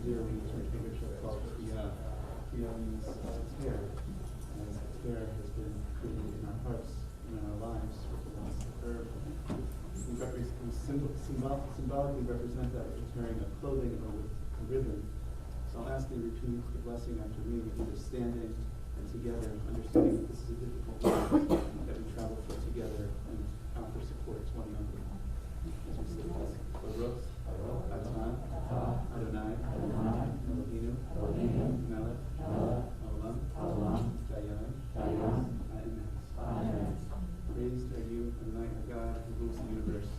here we turn to a ritual called Kriya. Kriya means prayer, and prayer has been created in our hearts and in our lives with the loss of Irving. We symbolically represent that with wearing a clothing or with a ribbon. So I'll ask you to repeat the blessing after me, either standing and together, understanding that this is a difficult life that we travel through together and offer support to one another. As we say this, Baruch Atah Adonai Eloheinu Melech Haolam Dayan Ha'emes. Praised are you, Adonai, our God, who rules the universe,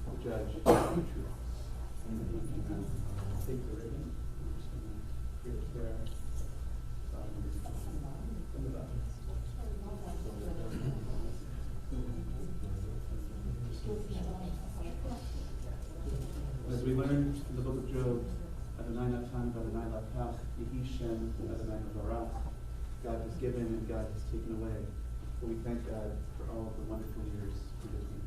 the judge of the truth. Amen. Take the ribbon. We're just going to hear a prayer. As we learn in the book of Job, Adonai Natan, Adonai Lakach, Yehi Shem, Adonai Barach, God has given and God has taken away. So we thank God for all of the wonderful years He has been.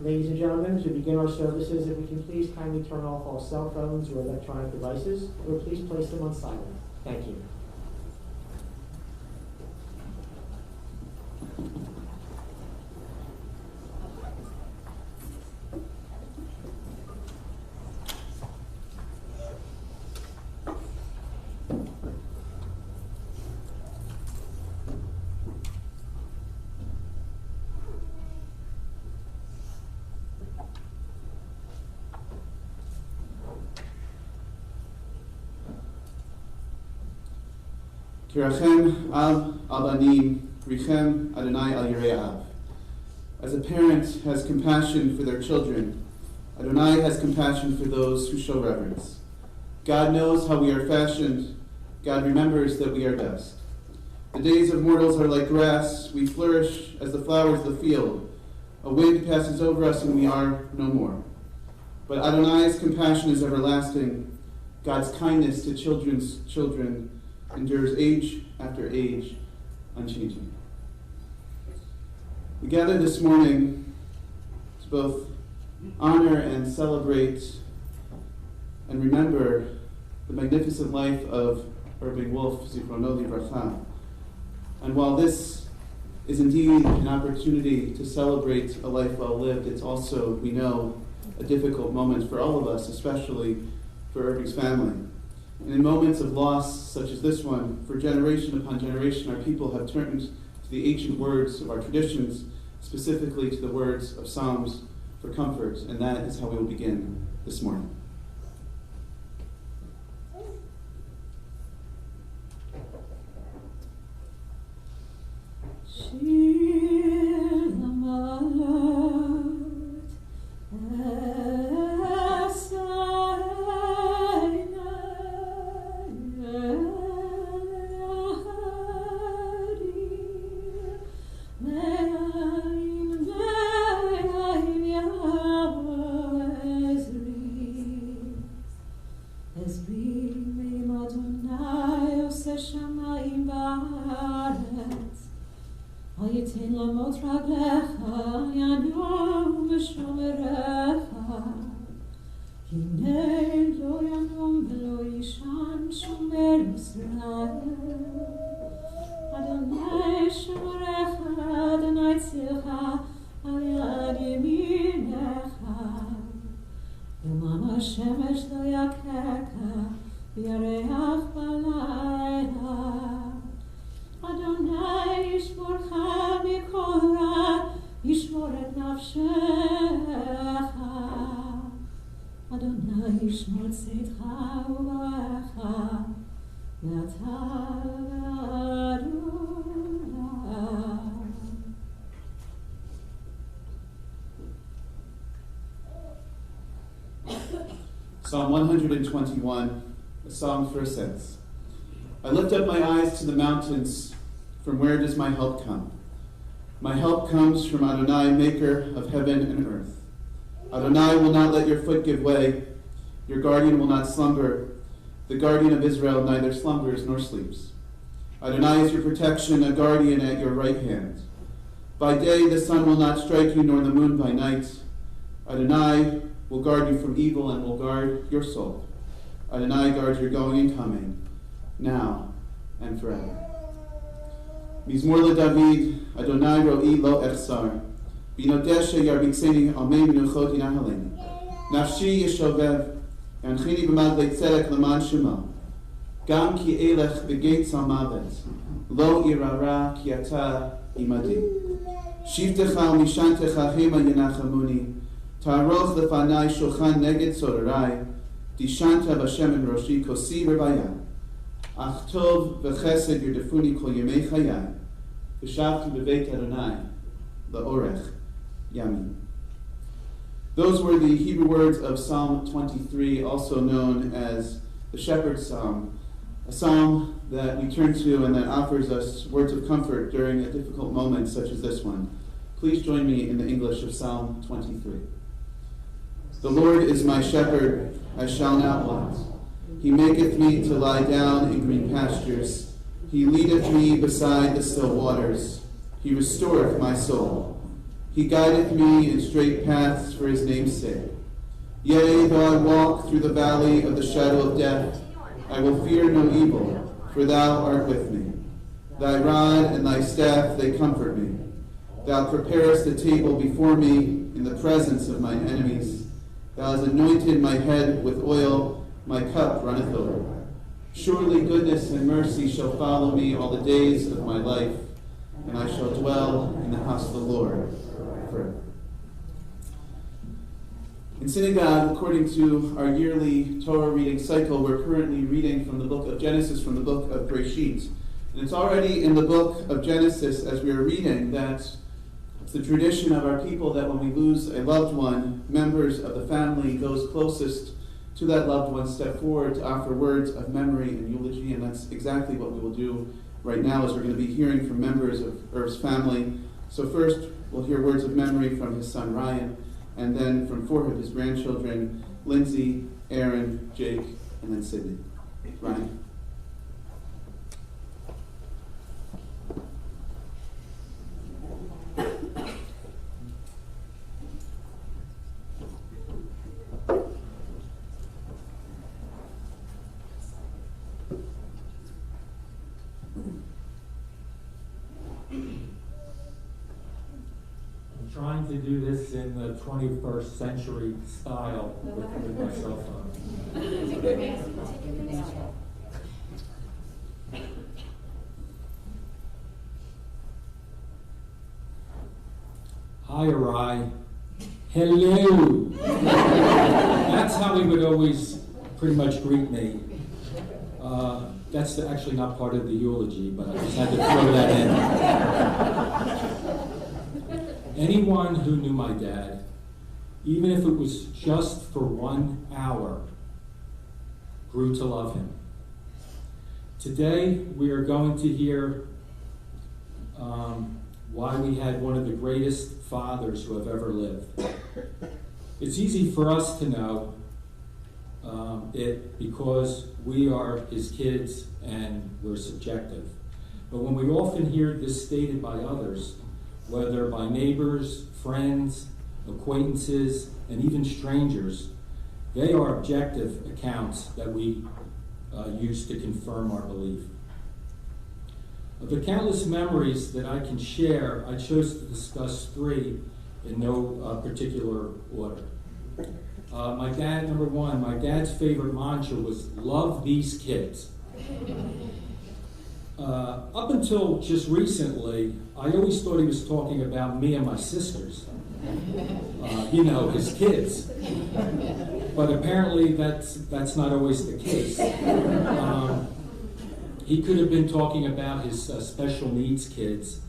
Ladies and gentlemen, as we begin our services, if we can please kindly turn off all cell phones or electronic devices, or please place them on silent. Thank you. Kirachem al banim, richem Adonai al yirei av. As a parent has compassion for their children, Adonai has compassion for those who show reverence. God knows how we are fashioned. God remembers that we are dust. The days of mortals are like grass. We flourish as the flowers of the field. A wind passes over us and we are no more. But Adonai's compassion is everlasting. God's kindness to children's children endures age after age, unchanging. We gather this morning to both honor and celebrate and remember the magnificent life of Irving Wolf, Zichrono Livracha. And while this is indeed an opportunity to celebrate a life well lived, it's also, we know, a difficult moment for all of us, especially for Irving's family. And in moments of loss such as this one, for generation upon generation, our people have turned to the ancient words of our traditions, specifically to the words of Psalms for comfort, and that is how we will begin this morning. Psalm 121 a song for ascents. I lift up my eyes to the mountains. From where does my help come? My help comes from Adonai, maker of heaven and earth. Adonai will not let your foot give way. Your guardian will not slumber. The guardian of Israel neither slumbers nor sleeps. Adonai is your protection, a guardian at your right hand. By day the sun will not strike you, nor the moon by night. Adonai will guard you from evil and will guard your soul. Adonai guards your going and coming, now and forever. Mizmor LeDavid, Adonai ro'i lo echsar. Binodesha yarbikseni almei menuchot inahaleni. Nafshi yeshovev, yanchini b'madlei tzedek leman shema. Gam ki elech b'geit salmavet, lo irara ki ata imadi. Shivtecha umishantecha hema yenachamuni. Taroch lefanai shulchan neged sorarai. Dishanta b'Hashem en roshi kosi b'bayah. Ach tov v'chesed yerdefuni kol yemei chayai. V'shavti b'beit Adonai la'orech yamin. Those were the Hebrew words of Psalm 23, also known as the Shepherd's Psalm, a psalm that we turn to and that offers us words of comfort during a difficult moment such as this one. Please join me in the English of Psalm 23. The Lord is my shepherd, I shall not want. He maketh me to lie down in green pastures. He leadeth me beside the still waters. He restoreth my soul. He guideth me in straight paths for his name's sake. Yea, though I walk through the valley of the shadow of death, I will fear no evil, for thou art with me. Thy rod and thy staff, they comfort me. Thou preparest a table before me in the presence of mine enemies. Thou hast anointed my head with oil, my cup runneth over. Surely goodness and mercy shall follow me all the days of my life, and I shall dwell in the house of the Lord forever. In Synagogue, according to our yearly Torah reading cycle, we're currently reading from the book of Genesis, from the book of Breshit. And it's already in the book of Genesis, as we are reading, that it's the tradition of our people that when we lose a loved one, members of the family, those closest to that loved one, step forward to offer words of memory and eulogy, and that's exactly what we will do right now, as we're going to be hearing from members of Irv's family. So first, we'll hear words of memory from his son Ryan, and then from four of his grandchildren, Lindsay, Aaron, Jake, and then Sydney. Ryan. Trying to do this in the 21st century style with my cell phone. Hi, Arai. Hello. That's how he would always pretty much greet me. That's actually not part of the eulogy, but I just had to throw that in. Anyone who knew my dad, even if it was just for 1 hour, grew to love him. Today, we are going to hear why we had one of the greatest fathers who have ever lived. It's easy for us to know it because we are his kids and we're subjective. But when we often hear this stated by others, whether by neighbors, friends, acquaintances, and even strangers, they are objective accounts that we use to confirm our belief. Of the countless memories that I can share, I chose to discuss 3 in no particular order. My dad, number 1, my dad's favorite mantra was, "Love these kids." Up until just recently, I always thought he was talking about me and my sisters. His kids. But apparently that's not always the case. He could have been talking about his special needs kids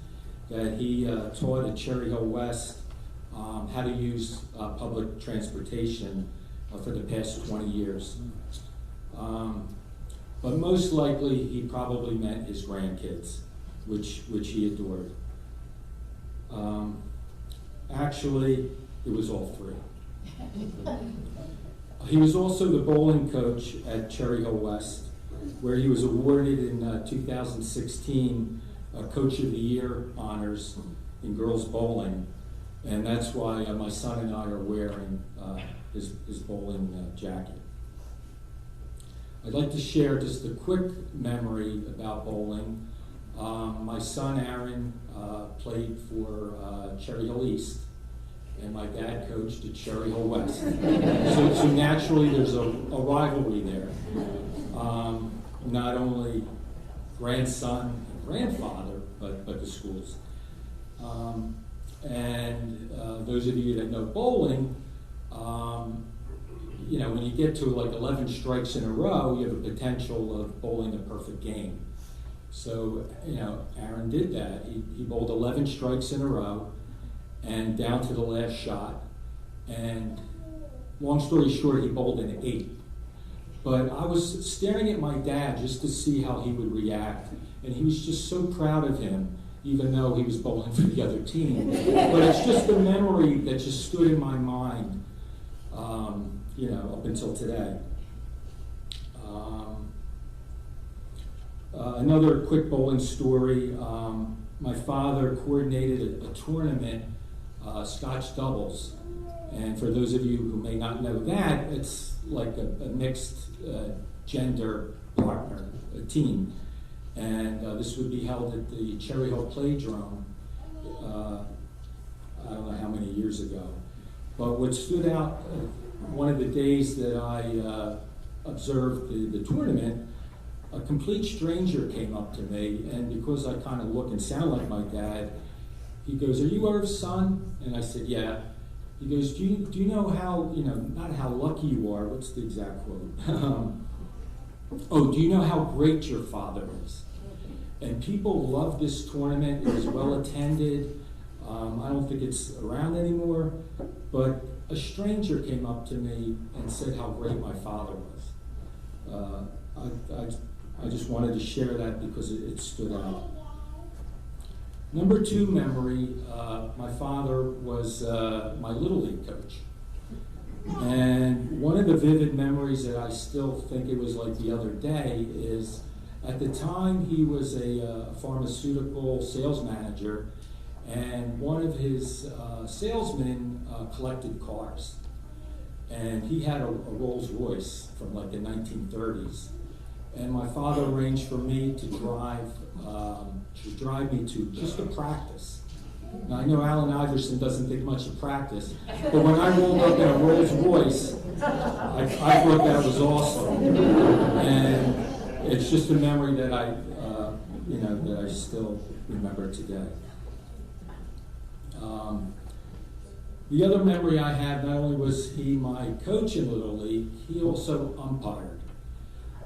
that he taught at Cherry Hill West how to use public transportation for the past 20 years. but most likely he probably meant his grandkids, which he adored. Actually, it was all three. He was also the bowling coach at Cherry Hill West, where he was awarded in 2016 Coach of the Year honors in girls bowling, and that's why my son and I are wearing his bowling jacket. I'd like to share just a quick memory about bowling. My son Aaron played for Cherry Hill East, and my dad coached at Cherry Hill West. So naturally there's a rivalry there. Not only grandson and grandfather, but the schools. And those of you that know bowling, when you get to like 11 strikes in a row, you have a potential of bowling a perfect game. So, Aaron did that. He bowled 11 strikes in a row and down to the last shot. And long story short, he bowled an 8. But I was staring at my dad just to see how he would react. And he was just so proud of him, even though he was bowling for the other team. But it's just a memory that just stood in my mind, up until today. Another quick bowling story. My father coordinated a tournament, Scotch doubles. And for those of you who may not know that, it's like a mixed gender partner, a team. And this would be held at the Cherry Hill Playdrome, I don't know how many years ago. But what stood out, one of the days that I observed the tournament, a complete stranger came up to me, and because I kind of look and sound like my dad, he goes, "Are you Irv's son?" And I said, "Yeah." He goes, do you know how, not how lucky you are, what's the exact quote? Oh, do you know how great your father is? And people love this tournament. It was well attended. I don't think it's around anymore, but a stranger came up to me and said how great my father was. I just wanted to share that because it stood out. Number 2 memory, my father was my Little League coach. And one of the vivid memories that I still think it was like the other day is at the time he was a pharmaceutical sales manager, and one of his salesmen collected cars. And he had a Rolls Royce from like the 1930s. And my father arranged for me to drive me to just to practice. Now I know Alan Iverson doesn't think much of practice, but when I rolled up in a Rolls Royce, I thought that was awesome. And it's just a memory that I still remember today. The other memory I have, not only was he my coach in Little League, he also umpired.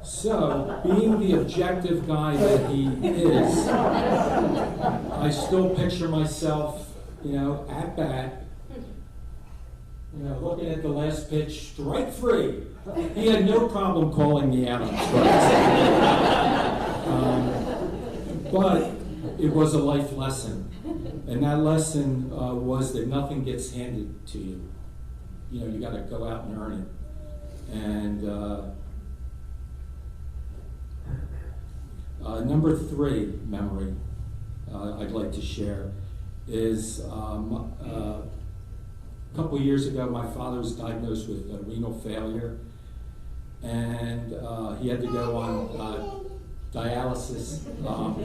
So, being the objective guy that he is, I still picture myself, at bat, looking at the last pitch, strike 3. He had no problem calling me out on strikes. But it was a life lesson. And that lesson was that nothing gets handed to you. You got to go out and earn it. And number 3 memory I'd like to share is a couple years ago my father was diagnosed with renal failure, and he had to go on dialysis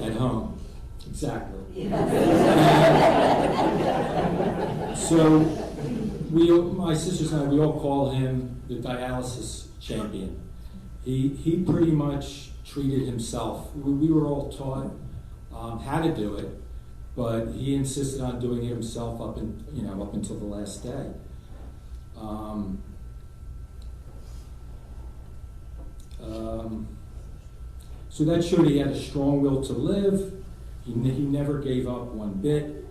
at home. Exactly. So my sisters and I, we all call him the dialysis champion. He pretty much treated himself. We were all taught how to do it, but he insisted on doing it himself up until the last day. So that showed he had a strong will to live. He never gave up one bit.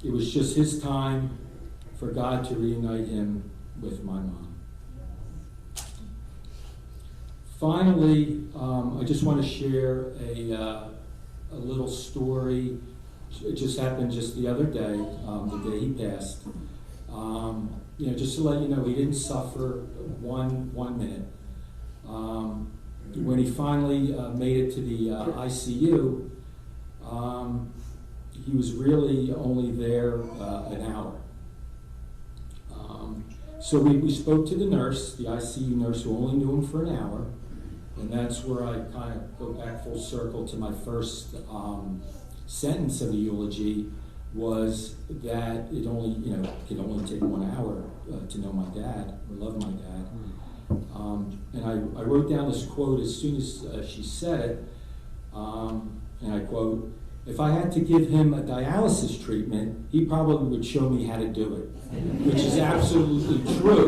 It was just his time for God to reunite him with my mom. Finally, I just want to share a little story. It just happened just the other day, the day he passed. Just to let you know, he didn't suffer one minute. When he finally made it to the ICU, he was really only there an hour. So we spoke to the nurse, the ICU nurse, who only knew him for an hour, and that's where I kind of go back full circle to my first sentence of the eulogy, was that it could only take 1 hour to know my dad, or love my dad. And I wrote down this quote as soon as she said it, and I quote, "If I had to give him a dialysis treatment, he probably would show me how to do it," which is absolutely true,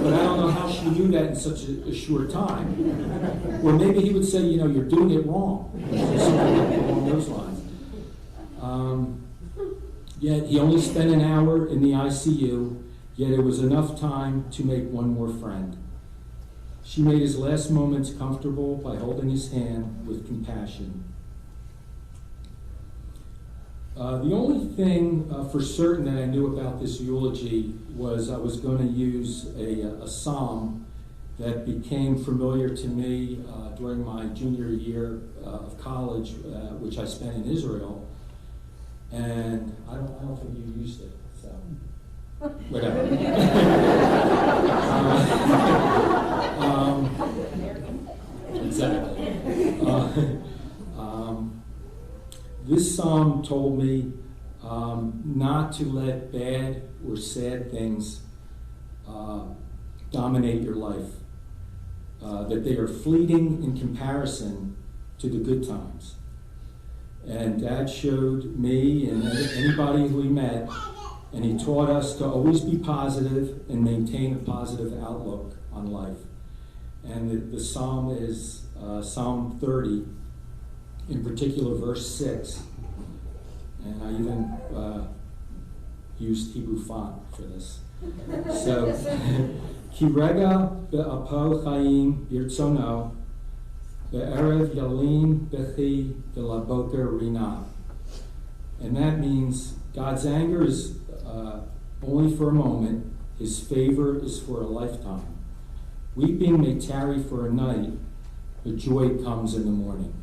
but I don't know how she knew that in such a short time. Or maybe he would say, "You're doing it wrong," or something along those lines. Yet he only spent an hour in the ICU, yet it was enough time to make one more friend. She made his last moments comfortable by holding his hand with compassion. The only thing for certain that I knew about this eulogy was I was going to use a psalm that became familiar to me during my junior year of college, which I spent in Israel. And I don't think you used it, so whatever. Exactly. This psalm told me not to let bad or sad things dominate your life, that they are fleeting in comparison to the good times. And Dad showed me and anybody who he met, and he taught us to always be positive and maintain a positive outlook on life. And the psalm is Psalm 30, in particular verse 6. And I even used Hebrew font for this. So, Ki rega be'apo chaim birtzono, be'erev yalim bechi v'laboker rina. And that means God's anger is only for a moment. His favor is for a lifetime. Weeping may tarry for a night, but joy comes in the morning.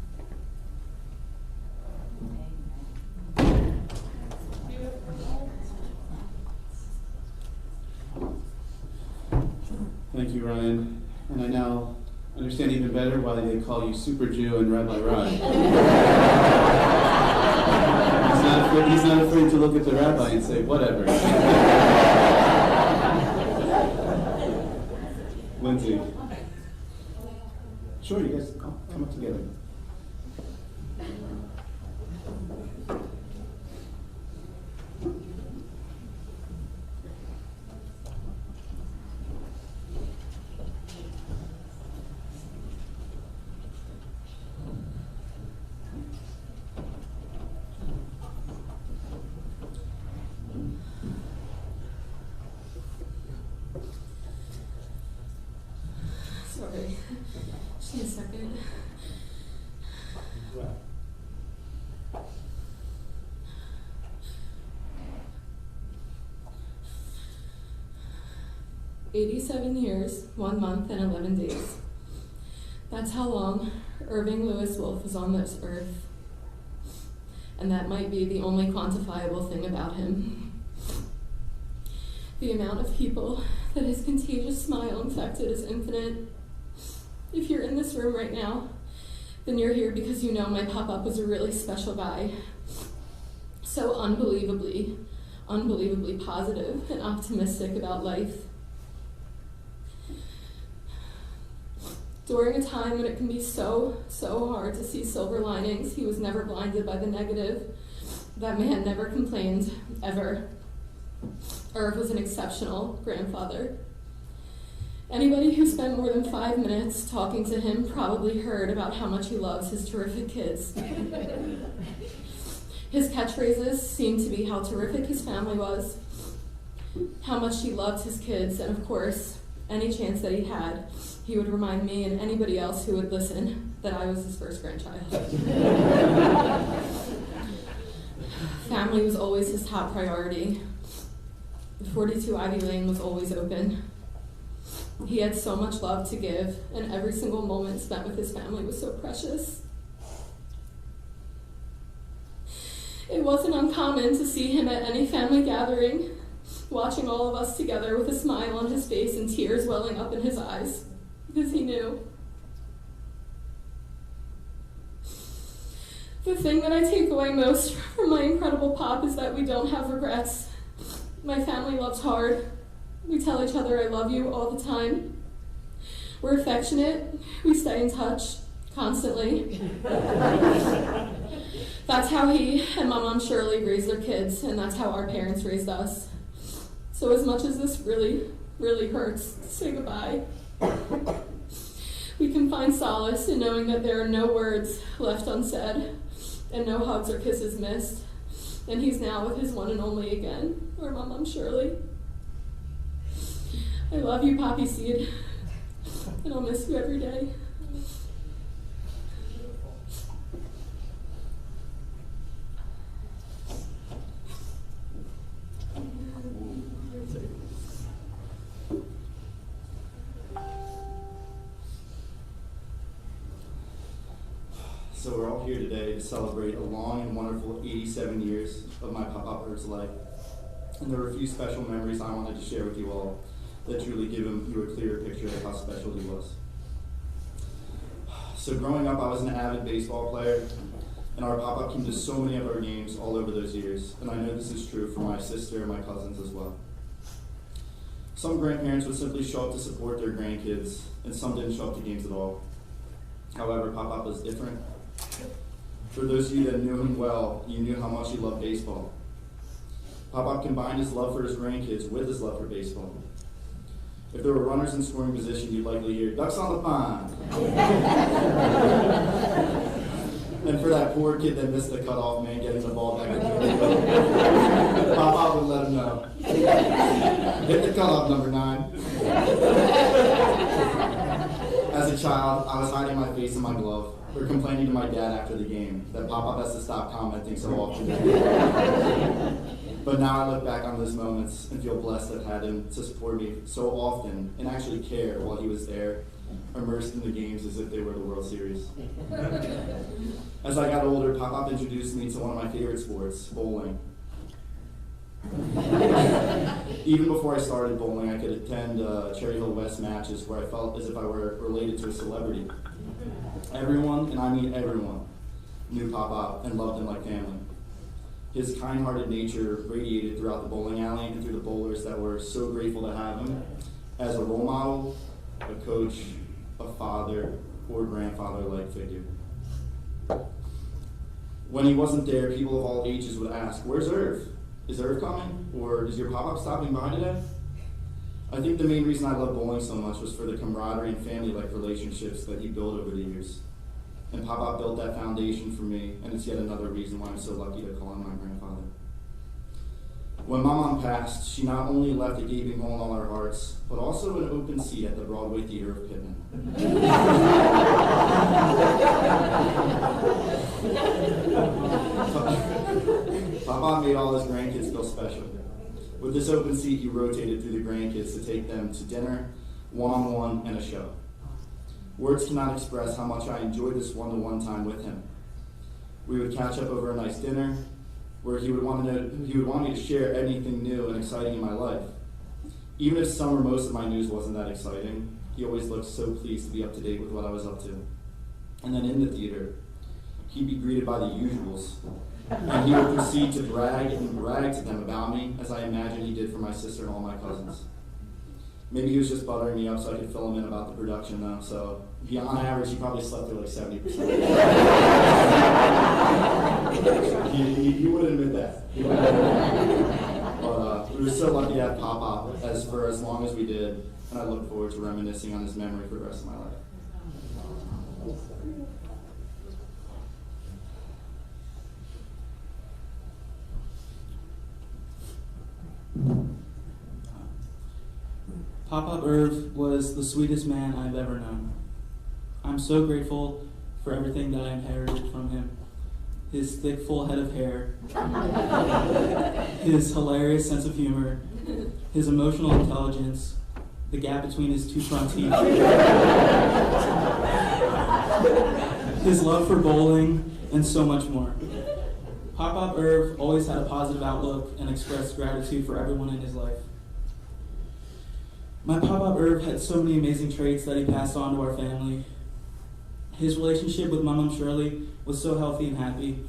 Thank you, Ryan. And I now understand even better why they call you Super Jew and Rabbi Ryan. He's not afraid to look at the rabbi and say, whatever. Lindsay. Sure, you guys come up together. Sorry. Just a second. Wow. 87 years, 1 month, and 11 days. That's how long Irving Lewis Wolf was on this earth. And that might be the only quantifiable thing about him. The amount of people that his contagious smile infected is infinite. If you're in this room right now, then you're here because you know my pop-up was a really special guy. So unbelievably positive and optimistic about life. During a time when it can be so hard to see silver linings, he was never blinded by the negative. That man never complained, ever. Irv was an exceptional grandfather. Anybody who spent more than 5 minutes talking to him probably heard about how much he loves his terrific kids. His catchphrases seemed to be how terrific his family was, how much he loved his kids, and of course, Any chance that he had, he would remind me and anybody else who would listen that I was his first grandchild. Family was always his top priority. 42 Ivy Lane was always open. He had so much love to give, and every single moment spent with his family was so precious. It wasn't uncommon to see him at any family gathering, watching all of us together with a smile on his face and tears welling up in his eyes, because he knew. The thing that I take away most from my incredible Pop is that we don't have regrets. My family loves hard. We tell each other I love you all the time. We're affectionate. We stay in touch constantly. That's how he and my mom Shirley raised their kids, and that's how our parents raised us. So as much as this really, really hurts to say goodbye, we can find solace in knowing that there are no words left unsaid and no hugs or kisses missed. And he's now with his one and only again, or my mom Shirley. I love you, Poppy Seed, and I'll miss you every day. So we're all here today to celebrate a long and wonderful 87 years of my Papa Bird's life. And there were a few special memories I wanted to share with you all that truly give you a clearer picture of how special he was. So growing up, I was an avid baseball player, and our Papa came to so many of our games all over those years, and I know this is true for my sister and my cousins as well. Some grandparents would simply show up to support their grandkids, and some didn't show up to games at all. However, Papa was different. For those of you that knew him well, you knew how much he loved baseball. Papa combined his love for his grandkids with his love for baseball. If there were runners in scoring position, you'd likely hear, "Ducks on the pond." And for that poor kid that missed the cutoff man getting the ball back in the field, Papa would let him know. "Hit the cutoff, number 9. As a child, I was hiding my face in my glove, or complaining to my dad after the game that Papa has to stop commenting so often. But now I look back on those moments and feel blessed to have had him to support me so often and actually care while he was there, immersed in the games as if they were the World Series. As I got older, Papa introduced me to one of my favorite sports, bowling. Even before I started bowling, I could attend Cherry Hill West matches where I felt as if I were related to a celebrity. Everyone, and I mean everyone, knew Papa and loved him like family. His kind-hearted nature radiated throughout the bowling alley and through the bowlers that were so grateful to have him as a role model, a coach, a father, or grandfather-like figure. When he wasn't there, people of all ages would ask, "Where's Irv? Is Irv coming? Or is your Papa stopping by today?" I think the main reason I loved bowling so much was for the camaraderie and family-like relationships that he built over the years. And Papa built that foundation for me, and it's yet another reason why I'm so lucky to call him my grandfather. When my mom passed, she not only left a gaping hole in all our hearts, but also an open seat at the Broadway Theater of Pittman. Papa made all his grandkids feel special. With this open seat, he rotated through the grandkids to take them to dinner, one-on-one, and a show. Words cannot express how much I enjoyed this one-to-one time with him. We would catch up over a nice dinner, where he would want me to share anything new and exciting in my life. Even if some or most of my news wasn't that exciting, he always looked so pleased to be up to date with what I was up to. And then in the theater, he'd be greeted by the usuals, and he would proceed to brag to them about me, as I imagine he did for my sister and all my cousins. Maybe he was just buttering me up so I could fill him in about the production though, so on average he probably slept through like 70%. He would admit that. But we were so lucky to have Papa for as long as we did, and I look forward to reminiscing on his memory for the rest of my life. Pop-Up Irv was the sweetest man I've ever known. I'm so grateful for everything that I inherited from him. His thick, full head of hair, his hilarious sense of humor, his emotional intelligence, the gap between his two front teeth, his love for bowling, and so much more. Pop-Up Irv always had a positive outlook and expressed gratitude for everyone in his life. My Pop-Up Irv had so many amazing traits that he passed on to our family. His relationship with Mom Shirley was so healthy and happy.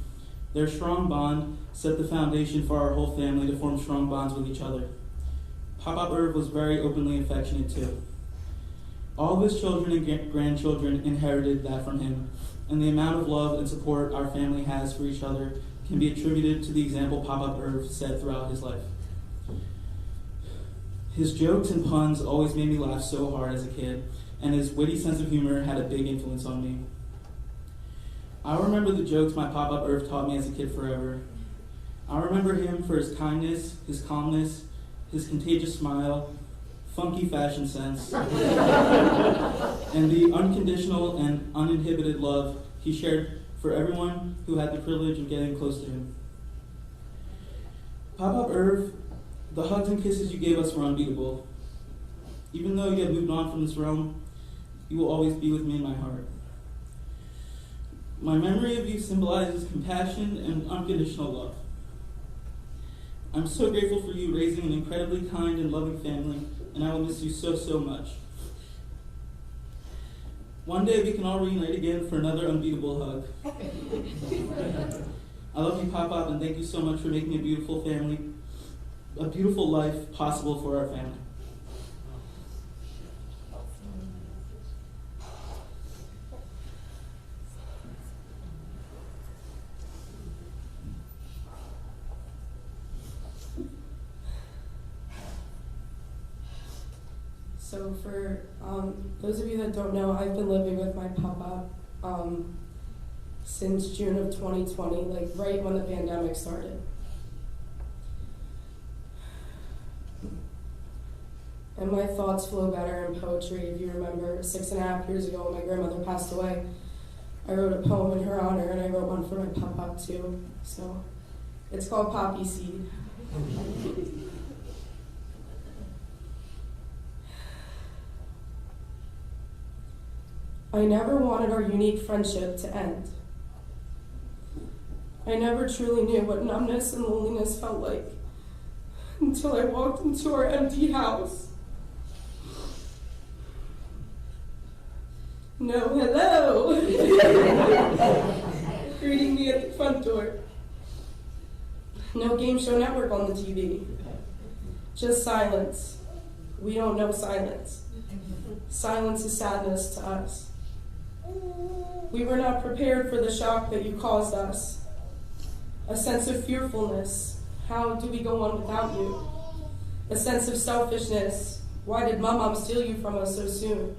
Their strong bond set the foundation for our whole family to form strong bonds with each other. Pop-Up Irv was very openly affectionate too. All of his children and grandchildren inherited that from him, and the amount of love and support our family has for each other can be attributed to the example Pop-Up Irv set throughout his life. His jokes and puns always made me laugh so hard as a kid, and his witty sense of humor had a big influence on me. I remember the jokes my Pop-Up Irv taught me as a kid forever. I remember him for his kindness, his calmness, his contagious smile, funky fashion sense, and the unconditional and uninhibited love he shared for everyone who had the privilege of getting close to him. Pop-Up Irv, the hugs and kisses you gave us were unbeatable. Even though you have moved on from this realm, you will always be with me in my heart. My memory of you symbolizes compassion and unconditional love. I'm so grateful for you raising an incredibly kind and loving family, and I will miss you so, so much. One day we can all reunite again for another unbeatable hug. I love you, Pop-Up, and thank you so much for making a beautiful family, a beautiful life possible for our family. So for those of you that don't know, I've been living with my Pop-Up since June of 2020, like right when the pandemic started. And my thoughts flow better in poetry. If you remember, 6.5 years ago when my grandmother passed away, I wrote a poem in her honor, and I wrote one for my Pop-Up too. So it's called Poppy Seed. I never wanted our unique friendship to end. I never truly knew what numbness and loneliness felt like until I walked into our empty house. No hello, greeting me at the front door. No Game Show Network on the TV. Just silence. We don't know silence. Silence is sadness to us. We were not prepared for the shock that you caused us. A sense of fearfulness. How do we go on without you? A sense of selfishness. Why did Mom steal you from us so soon?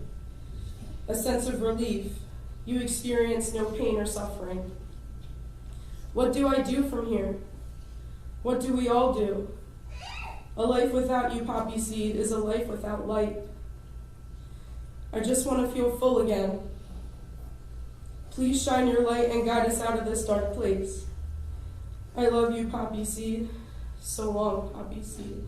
A sense of relief. You experienced no pain or suffering. What do I do from here? What do we all do? A life without you, Poppy Seed, is a life without light. I just want to feel full again. Please shine your light and guide us out of this dark place. I love you, Poppy Seed. So long, Poppy Seed.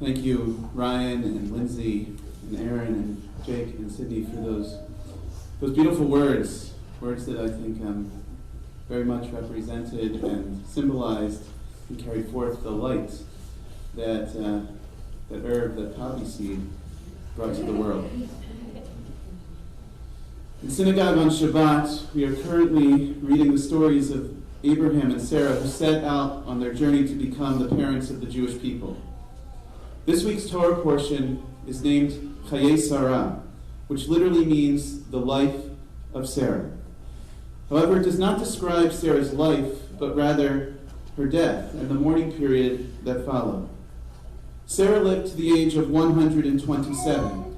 Thank you, Ryan and Lindsay and Aaron and Jake and Sydney, for those beautiful words that I think very much represented and symbolized and carried forth the light that Irv, that Poppy Seed, brought to the world. In Synagogue on Shabbat, we are currently reading the stories of Abraham and Sarah, who set out on their journey to become the parents of the Jewish people. This week's Torah portion is named Chayei Sarah, which literally means the life of Sarah. However, it does not describe Sarah's life, but rather her death and the mourning period that followed. Sarah lived to the age of 127.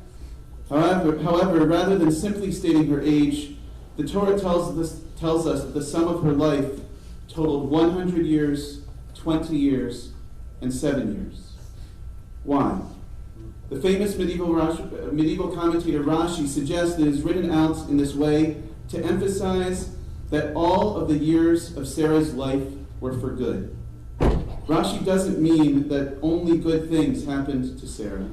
However, rather than simply stating her age, the Torah tells us that the sum of her life totaled 100 years, 20 years, and 7 years. Why? The famous medieval commentator Rashi suggests that it is written out in this way to emphasize that all of the years of Sarah's life were for good. Rashi doesn't mean that only good things happened to Sarah,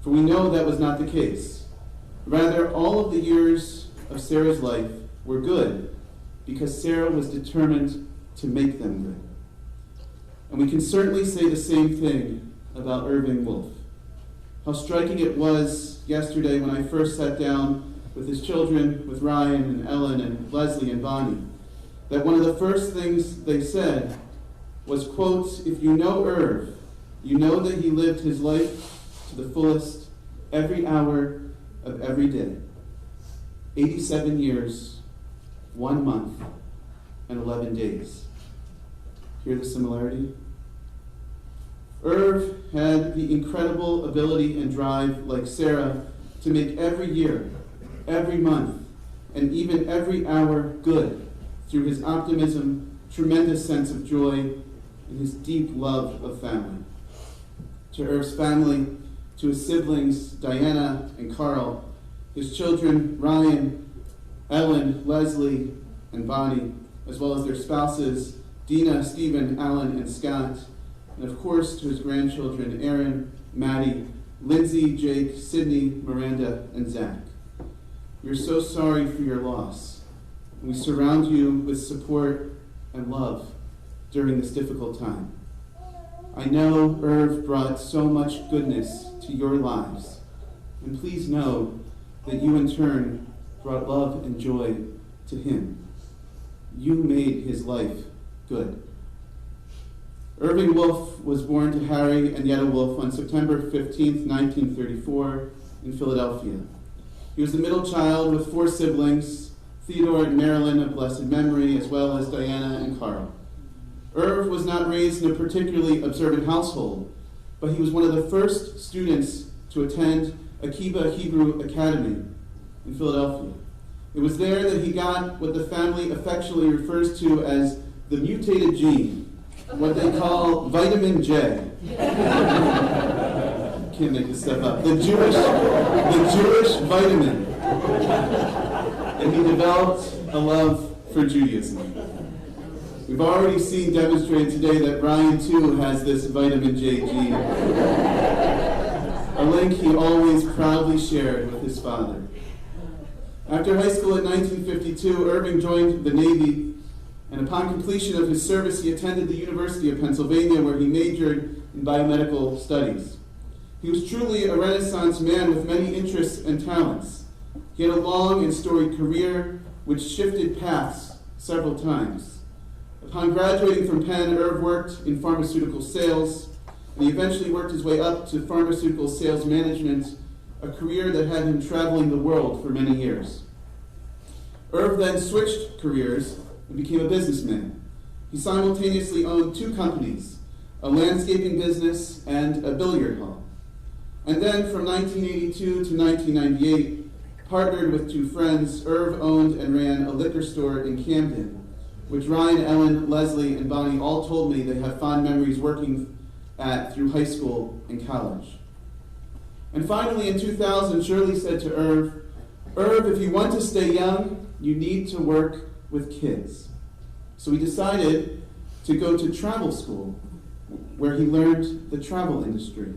for we know that was not the case. Rather, all of the years of Sarah's life were good because Sarah was determined to make them good. And we can certainly say the same thing about Irving Wolf. How striking it was yesterday when I first sat down with his children, with Ryan and Ellen and Leslie and Bonnie, that one of the first things they said was, quote, "If you know Irv, you know that he lived his life to the fullest every hour of every day. 87 years, 1 month, and 11 days. Hear the similarity? Irv had the incredible ability and drive, like Sarah, to make every year, every month, and even every hour good through his optimism, tremendous sense of joy, and his deep love of family. To Irv's family, to his siblings, Diana and Carl, his children, Ryan, Ellen, Leslie, and Bonnie, as well as their spouses, Dina, Stephen, Alan, and Scott, and of course to his grandchildren, Aaron, Maddie, Lindsay, Jake, Sydney, Miranda, and Zach. We are so sorry for your loss, and we surround you with support and love during this difficult time. I know Irv brought so much goodness to your lives, and please know that you in turn brought love and joy to him. You made his life good. Irving Wolf was born to Harry and Yetta Wolf on September 15, 1934, in Philadelphia. He was the middle child with 4 siblings, Theodore and Marilyn of blessed memory, as well as Diana and Carl. Irv was not raised in a particularly observant household, but he was one of the first students to attend Akiba Hebrew Academy in Philadelphia. It was there that he got what the family affectionately refers to as the mutated gene, what they call vitamin J. Can't make this stuff up. The Jewish vitamin. And he developed a love for Judaism. We've already seen demonstrated today that Ryan too has this vitamin J gene. A link he always proudly shared with his father. After high school in 1952, Irving joined the Navy, and upon completion of his service, he attended the University of Pennsylvania, where he majored in biomedical studies. He was truly a Renaissance man with many interests and talents. He had a long and storied career, which shifted paths several times. Upon graduating from Penn, Irv worked in pharmaceutical sales, and he eventually worked his way up to pharmaceutical sales management, a career that had him traveling the world for many years. Irv then switched careers and became a businessman. He simultaneously owned 2 companies, a landscaping business and a billiard hall. And then from 1982 to 1998, partnered with 2 friends, Irv owned and ran a liquor store in Camden, which Ryan, Ellen, Leslie, and Bonnie all told me they have fond memories working at through high school and college. And finally, in 2000, Shirley said to Irv, if you want to stay young, you need to work with kids. So he decided to go to travel school, where he learned the travel industry.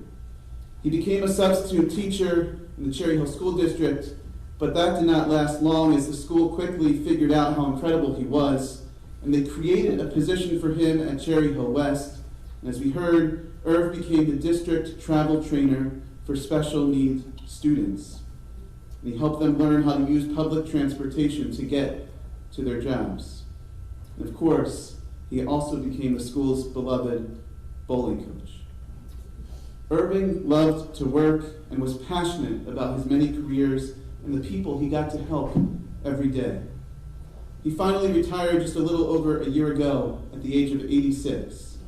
He became a substitute teacher in the Cherry Hill School District, but that did not last long as the school quickly figured out how incredible he was, and they created a position for him at Cherry Hill West. And as we heard, Irv became the district travel trainer for special needs students. And he helped them learn how to use public transportation to get to their jobs. And of course, he also became the school's beloved bowling coach. Irving loved to work and was passionate about his many careers and the people he got to help every day. He finally retired just a little over a year ago at the age of 86.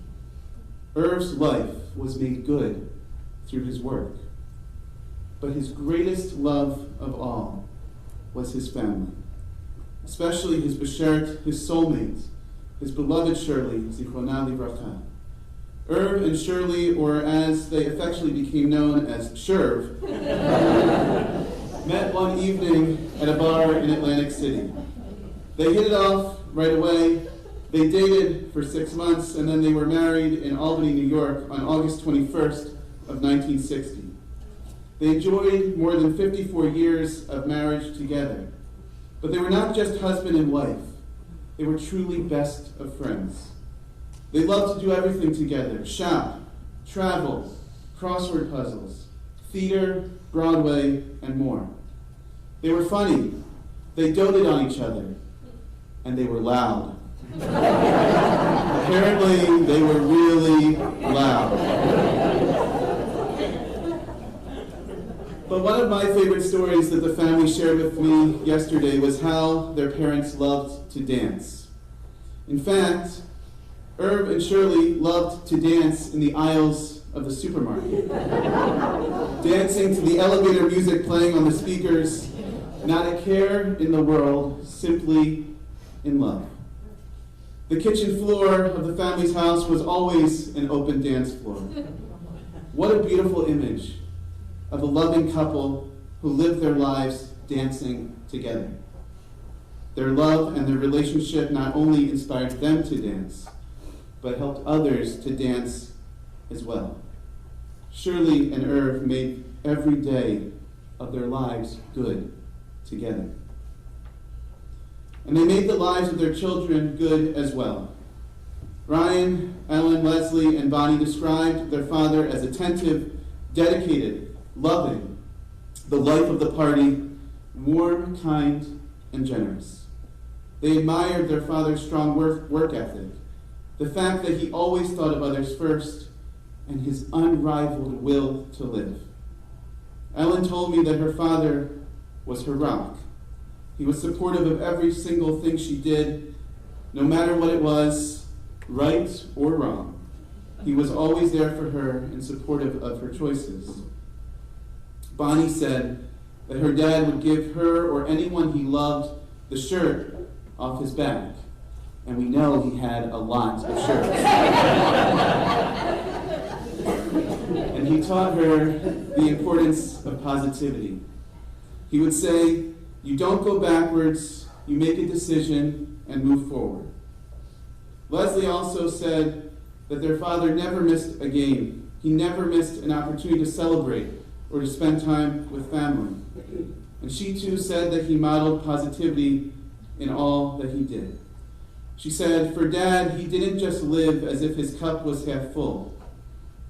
Irv's life was made good through his work. But his greatest love of all was his family, especially his beshert, his soulmate, his beloved Shirley, Zichrona Livracha. Irv and Shirley, or as they affectionately became known as Shirv, met one evening at a bar in Atlantic City. They hit it off right away. They dated for 6 months, and then they were married in Albany, New York on August 21st of 1960. They enjoyed more than 54 years of marriage together. But they were not just husband and wife. They were truly best of friends. They loved to do everything together: shop, travel, crossword puzzles, theater, Broadway, and more. They were funny. They doted on each other. And they were loud. Apparently, they were really loud. But one of my favorite stories that the family shared with me yesterday was how their parents loved to dance. In fact, Irv and Shirley loved to dance in the aisles of the supermarket, dancing to the elevator music playing on the speakers, not a care in the world, simply in love. The kitchen floor of the family's house was always an open dance floor. What a beautiful image of a loving couple who lived their lives dancing together. Their love and their relationship not only inspired them to dance, but helped others to dance as well. Shirley and Irv made every day of their lives good together. And they made the lives of their children good as well. Ryan, Ellen, Leslie, and Bonnie described their father as attentive, dedicated, loving, the life of the party, warm, kind, and generous. They admired their father's strong work ethic, the fact that he always thought of others first, and his unrivaled will to live. Ellen told me that her father was her rock. He was supportive of every single thing she did, no matter what it was, right or wrong. He was always there for her and supportive of her choices. Bonnie said that her dad would give her or anyone he loved the shirt off his back. And we know he had a lot of shirts. And he taught her the importance of positivity. He would say, you don't go backwards, you make a decision and move forward. Leslie also said that their father never missed a game. He never missed an opportunity to celebrate or to spend time with family. And she too said that he modeled positivity in all that he did. She said, for Dad, he didn't just live as if his cup was half full,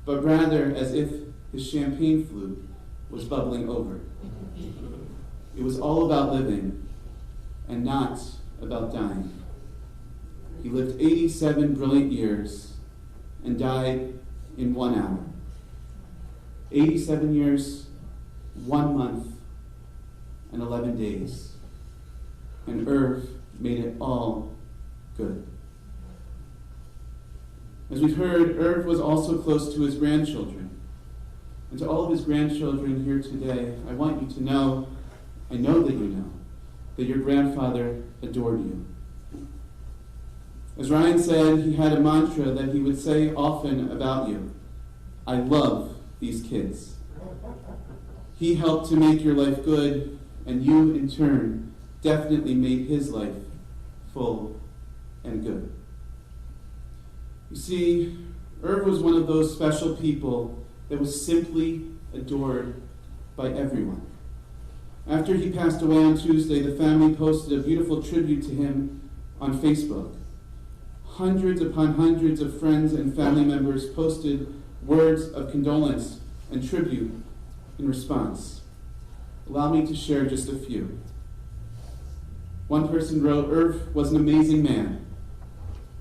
but rather as if his champagne flute was bubbling over. It was all about living and not about dying. He lived 87 brilliant years and died in 1 hour. 87 years, 1 month, and 11 days. And Irv made it all good. As we've heard, Irv was also close to his grandchildren. And to all of his grandchildren here today, I want you to know, I know that you know, that your grandfather adored you. As Ryan said, he had a mantra that he would say often about you: I love these kids. He helped to make your life good, and you, in turn, definitely made his life full and good. You see, Irv was one of those special people that was simply adored by everyone. After he passed away on Tuesday, the family posted a beautiful tribute to him on Facebook. Hundreds upon hundreds of friends and family members posted words of condolence and tribute in response. Allow me to share just a few. One person wrote, Irv was an amazing man.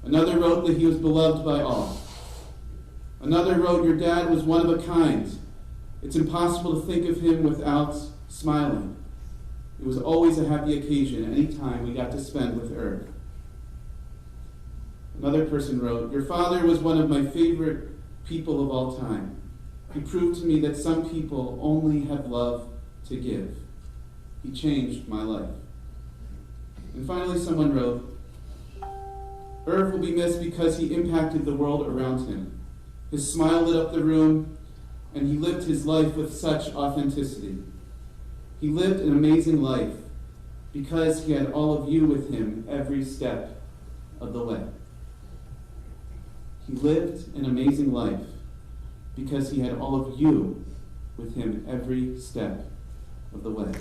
Another wrote that he was beloved by all. Another wrote, your dad was one of a kind. It's impossible to think of him without smiling. It was always a happy occasion any time we got to spend with Irv. Another person wrote, your father was one of my favorite people of all time. He proved to me that some people only have love to give. He changed my life. And finally someone wrote, Irv will be missed because he impacted the world around him. His smile lit up the room, and he lived his life with such authenticity. He lived an amazing life because he had all of you with him every step of the way. He lived an amazing life because he had all of you with him every step of the way.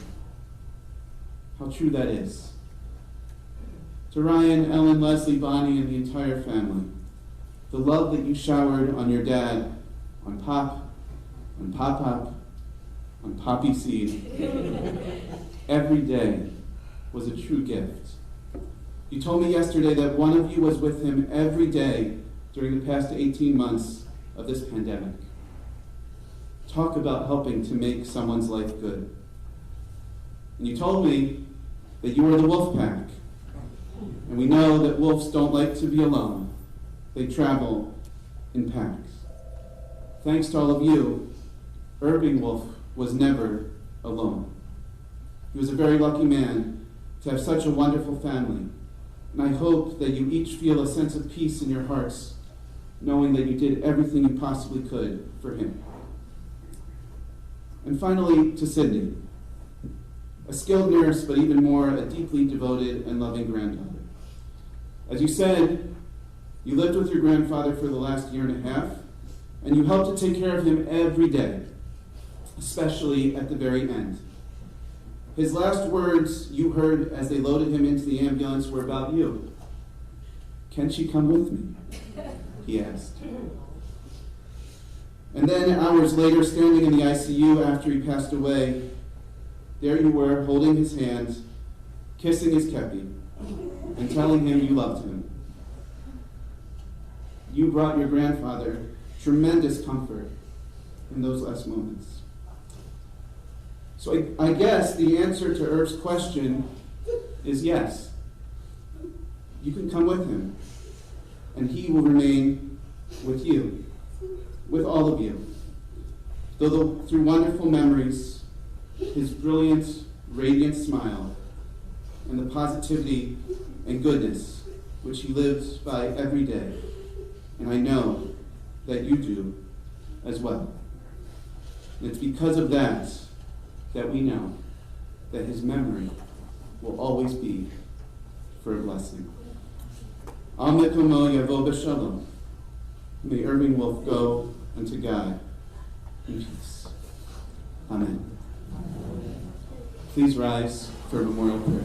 How true that is. To Ryan, Ellen, Leslie, Bonnie, and the entire family, the love that you showered on your dad, on Pop, on Pop-Pop, on Poppy Seed, every day was a true gift. You told me yesterday that one of you was with him every day during the past 18 months of this pandemic. Talk about helping to make someone's life good. And you told me that you were the wolf pack. And we know that wolves don't like to be alone. They travel in packs. Thanks to all of you, Irving Wolf was never alone. He was a very lucky man to have such a wonderful family. And I hope that you each feel a sense of peace in your hearts, knowing that you did everything you possibly could for him. And finally, to Sydney, a skilled nurse, but even more, a deeply devoted and loving granddaughter. As you said, you lived with your grandfather for the last year and a half, and you helped to take care of him every day, especially at the very end. His last words you heard as they loaded him into the ambulance were about you. Can she come with me? He asked. And then hours later, standing in the ICU after he passed away, there you were, holding his hand, kissing his kepi, and telling him you loved him. You brought your grandfather tremendous comfort in those last moments. So I guess the answer to Irv's question is yes. You can come with him, and he will remain with you, with all of you. Though through wonderful memories, his brilliant, radiant smile, and the positivity and goodness which he lives by every day. And I know that you do as well. And it's because of that that we know that his memory will always be for a blessing. Al Mikomo Yavo B'Shalom. May Irving Wolf go unto God in peace. Amen. Please rise for a memorial prayer.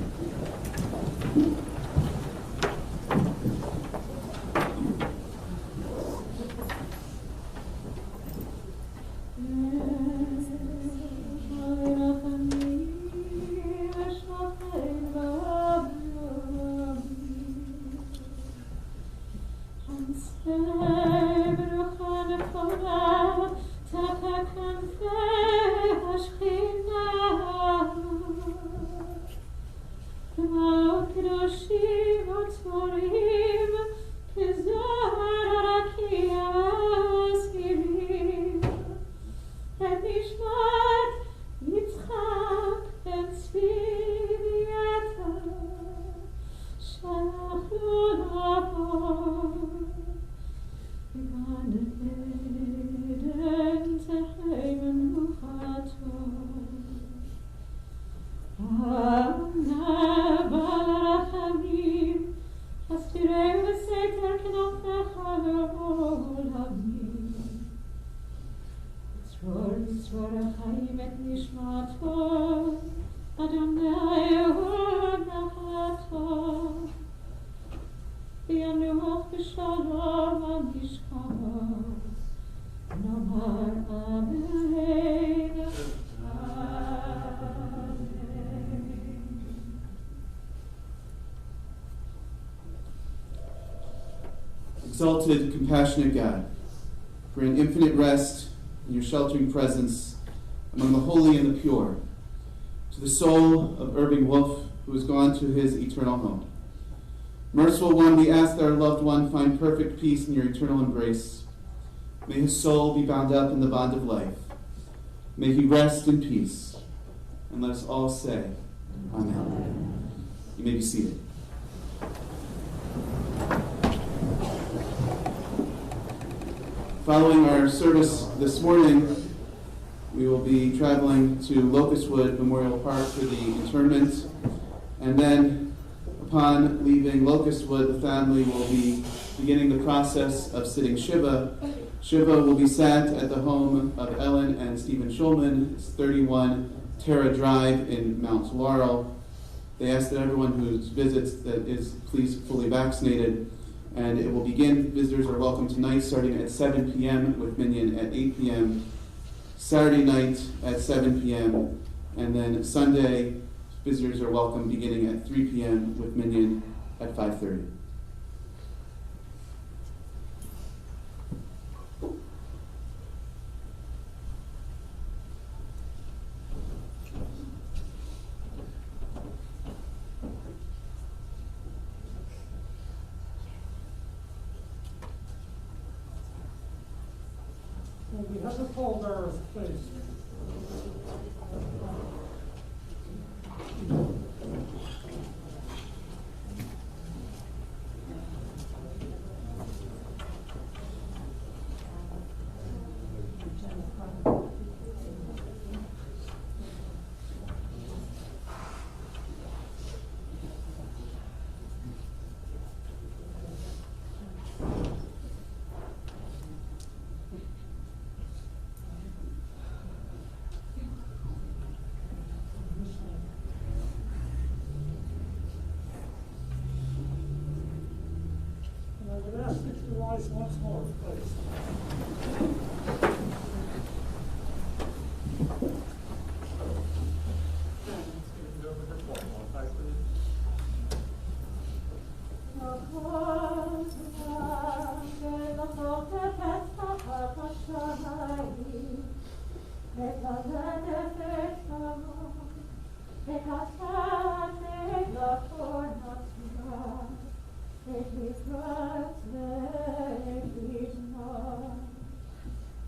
Exalted, compassionate God, grant infinite rest in your sheltering presence among the holy and the pure, to the soul of Irving Wolf, who has gone to his eternal home. Merciful One, we ask that our loved one find perfect peace in your eternal embrace. May his soul be bound up in the bond of life. May he rest in peace. And let us all say, Amen. You may be seated. Following our service this morning, we will be traveling to Locustwood Memorial Park for the interment, and then upon leaving Locustwood, the family will be beginning the process of sitting Shiva. Shiva will be sat at the home of Ellen and Stephen Schulman. It's 31 Terra Drive in Mount Laurel. They ask that everyone who visits that is please fully vaccinated, and it will begin. Visitors are welcome tonight starting at 7 p.m. with Minyan at 8 p.m., Saturday night at 7 p.m., and then Sunday, visitors are welcome beginning at 3 p.m. with Minyan at 5:30. We have the pallbearers, please. I would ask that you rise once more, please.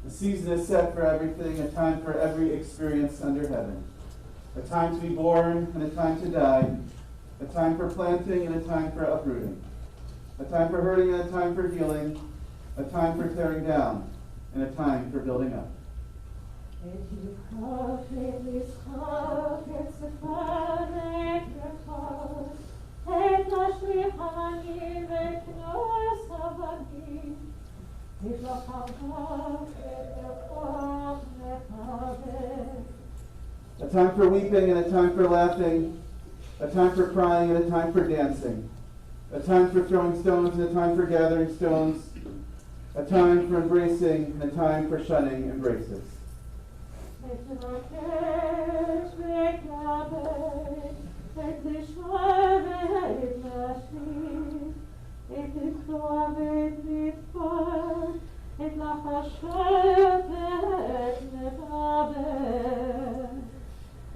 The season is set for everything, a time for every experience under heaven. A time to be born and a time to die. A time for planting and a time for uprooting. A time for hurting and a time for healing. A time for tearing down and a time for building up. A time for weeping and a time for laughing, a time for crying and a time for dancing, a time for throwing stones and a time for gathering stones, a time for embracing and a time for shunning embraces.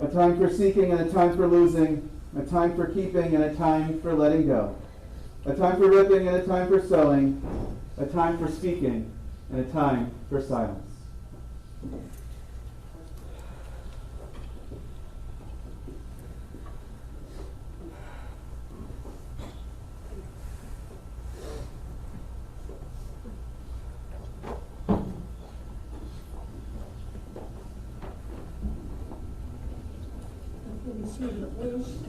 A time for seeking and a time for losing, a time for keeping and a time for letting go, a time for ripping and a time for sewing, a time for speaking and a time for silence. Please.